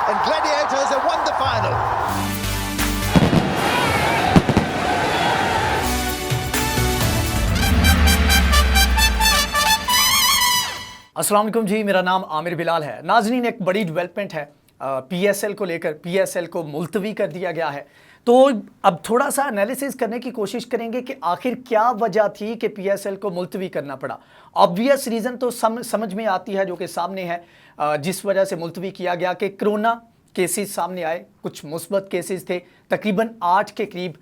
and Gladiators have won the final. अस्सलाम वालेकुम जी, मेरा नाम आमिर बिलाल है। नाज़रीन, एक बड़ी डेवलपमेंट है पीएसएल को लेकर। पीएसएल को मुलतवी कर दिया गया है। तो अब थोड़ा सा एनालिसिस करने की कोशिश करेंगे कि आखिर क्या वजह थी कि पीएसएल को मुलतवी करना पड़ा। ऑब्वियस रीज़न तो समझ में आती है, जो कि सामने है। जिस वजह से मुलतवी किया गया कि कोरोना केसेस सामने आए, कुछ मुस्बत केसेस थे, तकरीबन 8 के करीब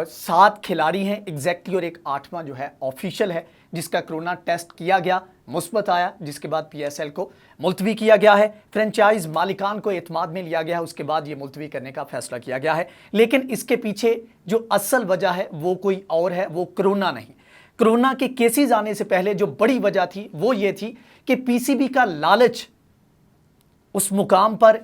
7 खिलाड़ी हैं एग्जैक्टली, और एक 8वां जो है ऑफिशियल है जिसका कोरोना टेस्ट किया गया, मुस्बत आया, जिसके बाद पीएसएल को मुलतवी किया गया है। फ्रेंचाइज मालिकान को एतमाद में लिया गया है, उसके बाद ये मुलतवी करने का फैसला किया गया है। लेकिन इसके पीछे जो असल वजह है वो कोई और है, वो कोरोना नहीं। कोरोना के केसेस आने से पहले जो बड़ी वजह थी वो ये थी कि पीसीबी का लालच उस मुकाम पर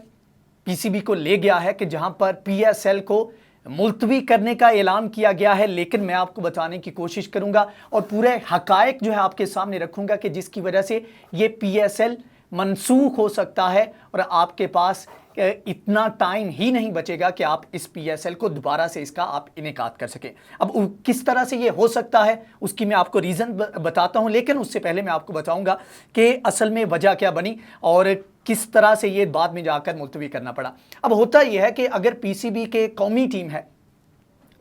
पीसीबी को ले गया है कि जहां पर पीएसएल को मुलतवी करने का ऐलान किया गया है। लेकिन मैं आपको बताने की कोशिश करूंगा और पूरे हकायक जो है आपके सामने रखूंगा कि जिसकी वजह से ये पीएसएल मनसूख हो सकता है और आपके पास इतना टाइम ही नहीं बचेगा कि आप इस पीएसएल को दोबारा से इसका आप इनेकाद कर सकें। अब किस तरह से ये हो सकता है उसकी मैं आपको रीज़न बताता हूं, लेकिन उससे पहले मैं आपको बताऊंगा कि असल में वजह क्या बनी और किस तरह से ये बाद में जाकर मुलतवी करना पड़ा। अब होता यह है कि अगर पीसीबी के कौमी टीम है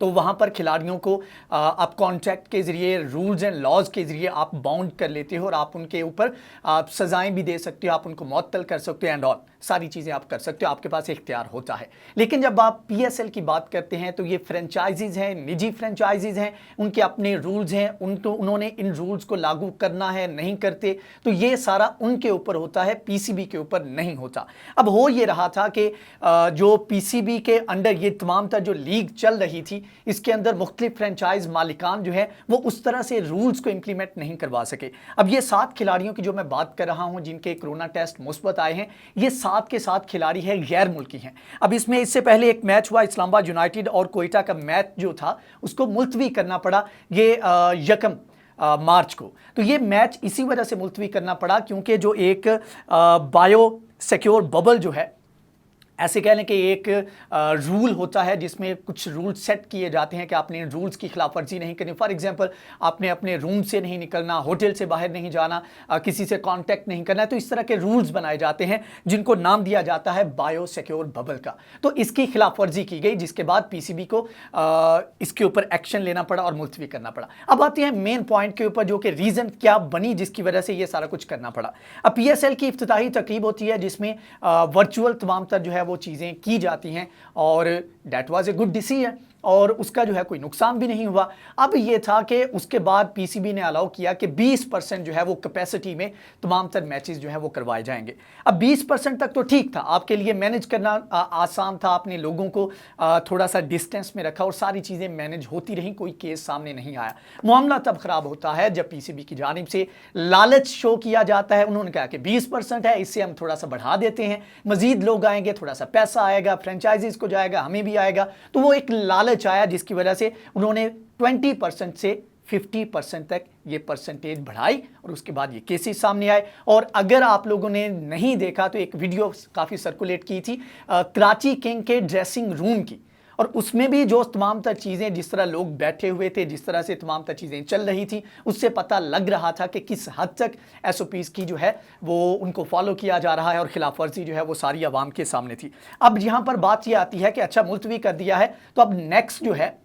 तो वहाँ पर खिलाड़ियों को आप कॉन्ट्रैक्ट के ज़रिए, रूल्स एंड लॉज के ज़रिए आप बाउंड कर लेते हो और आप उनके ऊपर आप सज़ाएं भी दे सकते हो, आप उनको मुअत्तल कर सकते हो एंड ऑल, सारी चीज़ें आप कर सकते हो, आपके पास इख्तियार होता है। लेकिन जब आप पीएसएल की बात करते हैं तो ये फ्रेंचाइजीज़ हैं, निजी फ्रेंचाइजीज़ हैं, उनके अपने रूल्स हैं, उन्होंने इन रूल्स को लागू करना है, नहीं करते, तो ये सारा उनके ऊपर होता है, पीसीबी के ऊपर नहीं होता। अब हो ये रहा था कि जो पीसीबी के अंडर ये तमाम तर जो लीग चल रही थी, इसके अंदर मुख्तलिफ फ्रेंचाइज मालिकान जो है वो उस तरह से रूल्स को इंप्लीमेंट नहीं करवा सके। अब ये 7 खिलाड़ियों की जो मैं बात कर रहा हूं जिनके कोरोना टेस्ट मुस्बत आए हैं, ये 7 के 7 खिलाड़ी हैं गैर मुल्की हैं। अब इसमें इससे पहले एक मैच हुआ, इस्लामाबाद यूनाइटेड और कोयटा का मैच जो था उसको मुलतवी करना पड़ा ये 1 मार्च को। तो ये मैच इसी वजह से मुलतवी करना पड़ा क्योंकि जो एक बायो सिक्योर बबल जो है, ऐसे कह लें कि एक रूल होता है जिसमें कुछ रूल सेट किए जाते हैं कि आपने इन रूल्स की खिलाफ वर्जी नहीं करनी। फॉर एग्जांपल, आपने अपने रूम से नहीं निकलना, होटल से बाहर नहीं जाना, किसी से कांटेक्ट नहीं करना है। तो इस तरह के रूल्स बनाए जाते हैं जिनको नाम दिया जाता है बायो सिक्योर बबल का। तो इसकी खिलाफ वर्जी की गई, जिसके बाद पीसीबी को इसके ऊपर एक्शन लेना पड़ा और मुलतवी करना पड़ा। अब आते हैं मेन पॉइंट के ऊपर, जो कि रीज़न क्या बनी जिसकी वजह से ये सारा कुछ करना पड़ा। अब पीएसएल की इफ्तिताही तकरीब होती है जिसमें वर्चुअल तमाम तर जो है वो चीज़ें की जाती हैं और that was a good decision और उसका जो है कोई नुकसान भी नहीं हुआ। अब ये था कि उसके बाद पीसीबी ने अलाउ किया कि 20% जो है वो कैपेसिटी में तमाम तर मैचेस जो है वो करवाए जाएंगे। अब 20% तक तो ठीक था, आपके लिए मैनेज करना आसान था, आपने लोगों को थोड़ा सा डिस्टेंस में रखा और सारी चीज़ें मैनेज होती रहीं, कोई केस सामने नहीं आया। मामला तब ख़राब होता है जब पीसीबी की जानिब से लालच शो किया जाता है। उन्होंने कहा कि 20% है, इससे हम थोड़ा सा बढ़ा देते हैं, मज़ीद लोग आएंगे, थोड़ा सा पैसा आएगा, फ्रेंचाइजीज को जाएगा, हमें भी आएगा। तो वो एक लालच आया जिसकी वजह से उन्होंने 20% से 50% तक ये परसेंटेज बढ़ाई और उसके बाद ये केसेस सामने आए। और अगर आप लोगों ने नहीं देखा तो एक वीडियो काफ़ी सर्कुलेट की थी कराची किंग के ड्रेसिंग रूम की, और उसमें भी जो तमाम तर चीज़ें, जिस तरह लोग बैठे हुए थे, जिस तरह से तमाम तर चीज़ें चल रही थी, उससे पता लग रहा था कि किस हद तक एसओपीज़ की जो है वो उनको फॉलो किया जा रहा है और खिलाफ वर्जी जो है वो सारी आवाम के सामने थी। अब यहाँ पर बात ये आती है कि अच्छा मुलतवी कर दिया है, तो अब नेक्स्ट जो है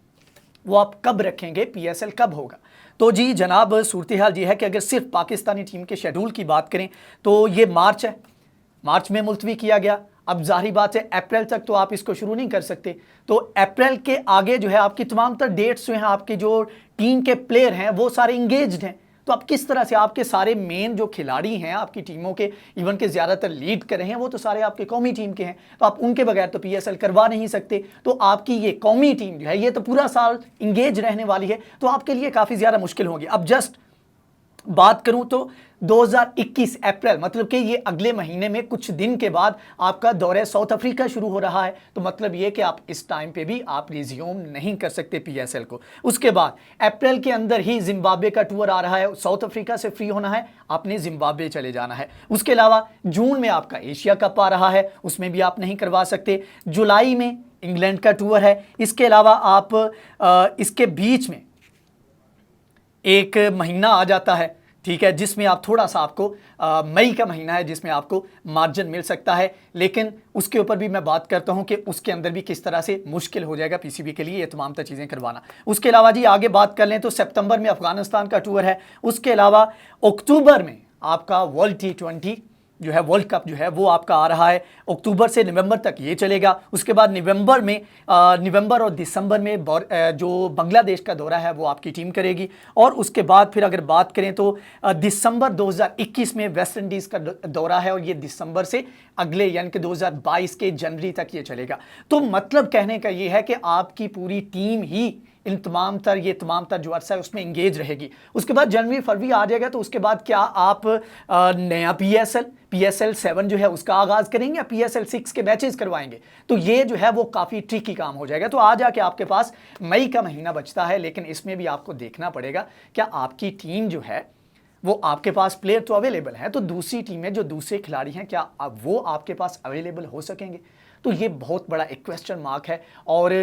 वो आप कब रखेंगे, पीएसएल कब होगा। तो जी जनाब, सूरत हाल ये है कि अगर सिर्फ पाकिस्तानी टीम के शेड्यूल की बात करें तो ये मार्च है, मार्च में मुलतवी किया गया। अब जाहिर बात है अप्रैल तक तो आप इसको शुरू नहीं कर सकते, तो अप्रैल के आगे जो है आपकी तमाम तर डेट्स जो हैं, आपके जो टीम के प्लेयर हैं वो सारे इंगेज्ड हैं। तो आप किस तरह से, आपके सारे मेन जो खिलाड़ी हैं आपकी टीमों के, इवन के ज़्यादातर लीड कर रहे हैं, वो तो सारे आपके कौमी टीम के हैं, तो आप उनके बगैर तो पीएसएल करवा नहीं सकते। तो आपकी ये कौमी टीम जो है ये तो पूरा साल इंगेज रहने वाली है, तो आपके लिए काफ़ी ज़्यादा मुश्किल होगी। अब जस्ट बात करूं तो 2021 अप्रैल, मतलब कि ये अगले महीने में कुछ दिन के बाद आपका दौरे साउथ अफ्रीका शुरू हो रहा है। तो मतलब ये कि आप इस टाइम पे भी आप रिज्यूम नहीं कर सकते पीएसएल को। उसके बाद अप्रैल के अंदर ही जिम्बाब्वे का टूर आ रहा है, साउथ अफ्रीका से फ्री होना है, आपने जिम्बाब्वे चले जाना है। उसके अलावा जून में आपका एशिया कप आ रहा है, उसमें भी आप नहीं करवा सकते। जुलाई में इंग्लैंड का टूर है। इसके अलावा आप इसके बीच में एक महीना आ जाता है, ठीक है, जिसमें आप थोड़ा सा आपको मई का महीना है जिसमें आपको मार्जिन मिल सकता है। लेकिन उसके ऊपर भी मैं बात करता हूं कि उसके अंदर भी किस तरह से मुश्किल हो जाएगा पीसीबी के लिए ये तमाम तर चीज़ें करवाना। उसके अलावा जी आगे बात कर लें तो सितंबर में अफगानिस्तान का टूर है। उसके अलावा अक्टूबर में आपका वर्ल्ड T20 जो है, वर्ल्ड कप जो है वो आपका आ रहा है। अक्टूबर से नवंबर तक ये चलेगा। उसके बाद नवंबर और दिसंबर में जो बांग्लादेश का दौरा है वो आपकी टीम करेगी। और उसके बाद फिर अगर बात करें तो दिसंबर 2021 में वेस्ट इंडीज़ का दौरा है, और ये दिसंबर से अगले यानी कि 2022 के जनवरी तक ये चलेगा। तो मतलब कहने का ये है कि आपकी पूरी टीम ही इन तमाम तर जो अर्सा है उसमें इंगेज रहेगी। उसके बाद जनवरी फरवरी आ जाएगा, तो उसके बाद क्या आप नया PSL 7 जो है उसका आगाज़ करेंगे या PSL 6 के मैचेस करवाएंगे? तो ये जो है वो काफ़ी ट्रिकी काम हो जाएगा। तो आ जाके आपके पास मई का महीना बचता है, लेकिन इसमें भी आपको देखना पड़ेगा क्या आपकी टीम जो है वो आपके पास प्लेयर तो अवेलेबल है, तो दूसरी टीमें जो दूसरे खिलाड़ी हैं क्या वो आपके पास अवेलेबल हो सकेंगे? तो ये बहुत बड़ा एक क्वेश्चन मार्क है। और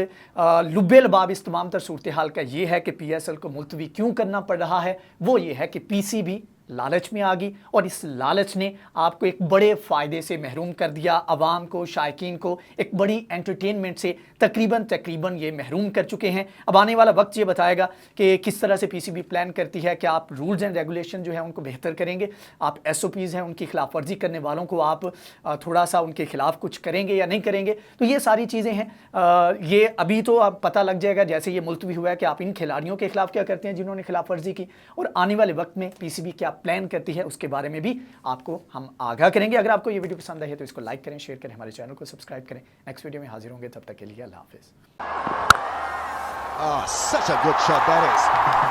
लुब्बे लबाब इस तमाम तर सूरत हाल का ये है कि PSL को मुलतवी क्यों करना पड़ रहा है, वो ये है कि PCB लालच में आ गई, और इस लालच ने आपको एक बड़े फ़ायदे से महरूम कर दिया। आवाम को, शायकीन को एक बड़ी एंटरटेनमेंट से तकरीबन ये महरूम कर चुके हैं। अब आने वाला वक्त ये बताएगा कि किस तरह से PCB प्लान करती है। क्या आप रूल्स एंड रेगुलेशन जो है उनको बेहतर करेंगे, आप SOPs हैं उनकी खिलाफ वर्जी करने वालों को आप थोड़ा सा उनके खिलाफ कुछ करेंगे या नहीं करेंगे? तो ये सारी चीज़ें हैं। ये अभी तो आप पता लग जाएगा जैसे ये मुलतवी हुआ है कि आप इन खिलाड़ियों के खिलाफ क्या करते हैं जिन्होंने खिलाफ वर्जी की, और आने वाले वक्त में PCB क्या प्लान करती है उसके बारे में भी आपको हम आगाह करेंगे। अगर आपको ये वीडियो पसंद आई है तो इसको लाइक करें, शेयर करें, हमारे चैनल को सब्सक्राइब करें। नेक्स्ट वीडियो में हाजिर होंगे, तब तक के लिए अल्लाह हाफिज़। Oh, such a good shot that is.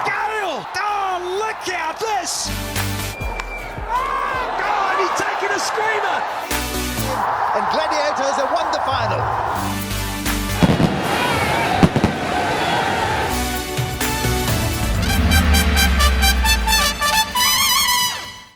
Gale! Oh, look at this! Oh, God, he's taking a screamer! And Gladiators have won the final.